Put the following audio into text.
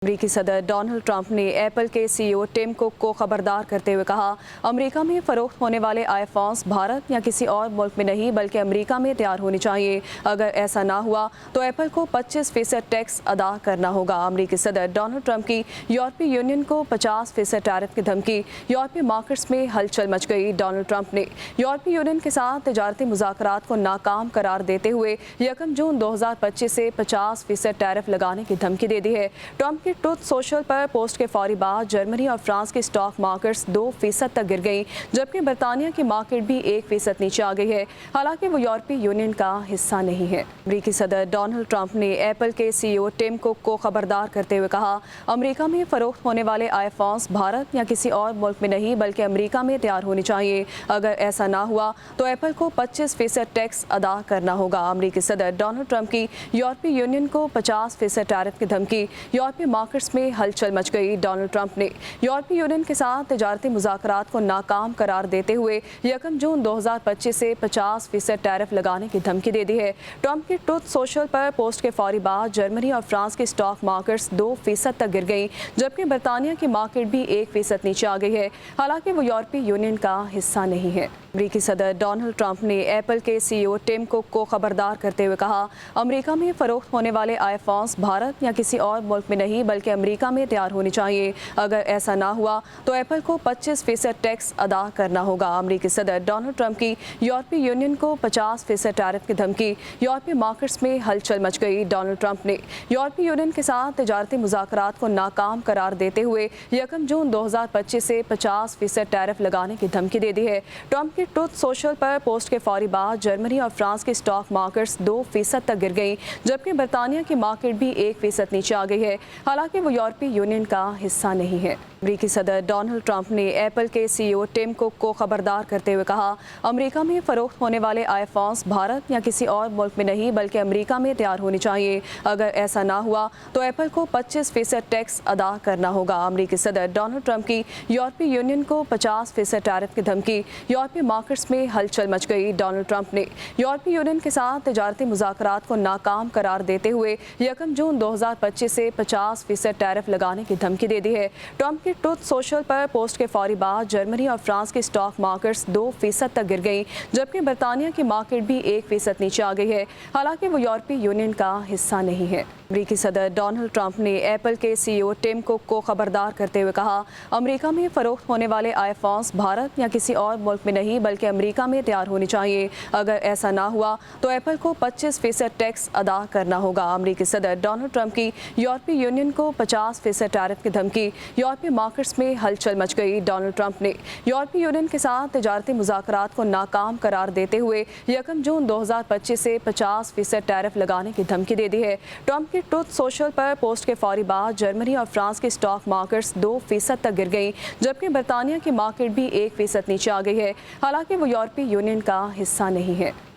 अमरीकी सदर Donald Trump ने एप्पल के सीईओ टिम कुक को खबरदार करते हुए कहा, अमेरिका में फरोख्त होने वाले आईफोन्स भारत या किसी और मुल्क में नहीं बल्कि अमेरिका में तैयार होने चाहिए। अगर ऐसा ना हुआ तो एप्पल को 25% टैक्स अदा करना होगा। अमरीकी सदर डोनाल्ड ट्रंप की यूरोपीय यूनियन को 50% टैरिफ की धमकी। यूरोपीय मार्केट्स में हलचल मच गई। डोनाल्ड ट्रंप ने यूरोपीय यूनियन के साथ तजारती मुज़ाकरात को नाकाम करार देते हुए 1 जून 2025 से 50% टैरिफ लगाने की धमकी दे दी है। ट्रंप ट्रुथ सोशल पर पोस्ट के फौरी बाद जर्मनी और फ्रांस की स्टॉक मार्केट्स 2% तक गिर गई, जबकि बरतानिया की मार्केट भी 1% नीचे आ गई है। हालांकि वो यूरोपीय यूनियन का हिस्सा नहीं है। अमरीकी सदर डोनाल्ड ट्रंप ने एप्पल के सीईओ टिम कुक को खबरदार करते हुए कहा, अमेरिका में फरोख्त होने वाले आईफोन्स भारत या किसी और मुल्क में नहीं बल्कि अमेरिका में तैयार होनी चाहिए। अगर ऐसा ना हुआ तो एप्पल को 25% टैक्स अदा करना होगा। अमरीकी सदर डोनाल्ड ट्रंप की यूरोपीय यूनियन को 50% टैरिफ की धमकी। यूरोपीय मार्केट्स में हलचल मच गई। डोनाल्ड ट्रंप ने यूरोपीय यूनियन के साथ तजारती मुज़ाकरात को नाकाम करार देते हुए 1 जून 2025 से 50% टैरिफ लगाने की धमकी दे दी है। ट्रंप की ट्रुथ सोशल पर पोस्ट के फौरी बाद जर्मनी और फ्रांस की स्टॉक मार्केट्स 2% तक गिर गई, जबकि बरतानिया की मार्केट भी 1% नीचे आ गई है। हालांकि वो यूरोपीय यूनियन का हिस्सा नहीं है। अमरीकी सदर डोनाल्ड ट्रंप ने एप्पल के सीईओ टिम कुक को खबरदार करते हुए कहा, अमेरिका में फरोख्त होने वाले आईफोन्स भारत या किसी और मुल्क में नहीं बल्कि अमेरिका में तैयार होनी चाहिए। अगर ऐसा ना हुआ तो एप्पल को 25% टैक्स अदा करना होगा। अमरीकी सदर डोनाल्ड ट्रंप की यूरोपीय यूनियन को 50% टैरिफ की धमकी। यूरोपीय मार्केट्स में हलचल मच गई। डोनाल्ड ट्रंप ने यूरोपीय यूनियन के साथ तजारती मुज़ाकरात को नाकाम करार देते हुए 1 जून 2025 से 50% टैरिफ लगाने की धमकी दे दी है। ट्रंप की ट्रुथ सोशल पर पोस्ट के फौरी बाद जर्मनी और फ्रांस की स्टॉक मार्केट्स 2% तक गिर गई, जबकि बरतानिया की मार्केट भी 1% नीचे आ गई है। हालांकि वो यूरोपीय यूनियन का हिस्सा नहीं है। अमरीकी सदर डोनाल्ड ट्रंप ने एप्पल के सीईओ टिम कुक को खबरदार करते हुए कहा, अमेरिका में फरोख्त होने वाले आईफोन्स भारत या किसी और मुल्क में नहीं बल्कि अमेरिका में तैयार होनी चाहिए। अगर ऐसा ना हुआ तो एप्पल को 25% टैक्स अदा करना होगा। अमरीकी सदर डोनाल्ड ट्रंप की यूरोपीय यूनियन को 50% टैरिफ की धमकी। यूरोपीय मार्केट्स में हलचल मच गई। डोनाल्ड ट्रंप ने यूरोपीय यूनियन के साथ तजारती मुज़ाकरात को नाकाम करार देते हुए 1 जून 2025 से 50% टैरिफ लगाने की धमकी दे दी है। ट्रंप की ट्रुथ सोशल पर पोस्ट के फौरी बाद जर्मनी और फ्रांस की स्टॉक मार्केट्स 2% तक गिर गई, जबकि बरतानिया की मार्केट भी 1% नीचे आ गई है। हालांकि वो यूरोपीय यूनियन का हिस्सा नहीं है। अमरीकी सदर डोनाल्ड ट्रंप ने एप्पल के सीईओ टिम कुक को खबरदार करते हुए कहा, अमेरिका में फरोख्त होने वाले आईफोन्स भारत या किसी और मुल्क में नहीं बल्कि अमेरिका में तैयार होनी चाहिए। अगर ऐसा ना हुआ तो एप्पल को 25% टैक्स अदा करना होगा। अमरीकी सदर डोनाल्ड ट्रंप की यूरोपीय यूनियन को 50% टैरिफ की धमकी। यूरोपीय मार्केट्स में हलचल मच गई। डोनाल्ड ट्रंप ने यूरोपीय यूनियन के साथ तजारती मुज़ाकरात को नाकाम करार देते हुए 1 जून 2025 से 50% टैरिफ लगाने की धमकी दे दी है। ट्रंप की ट्रुथ सोशल पर पोस्ट के फौरी बाद जर्मनी और फ्रांस की स्टॉक मार्केट्स 2% तक गिर गई, जबकि बरतानिया की मार्केट भी 1% नीचे आ गई है। हालांकि वो यूरोपीय यूनियन का हिस्सा नहीं है।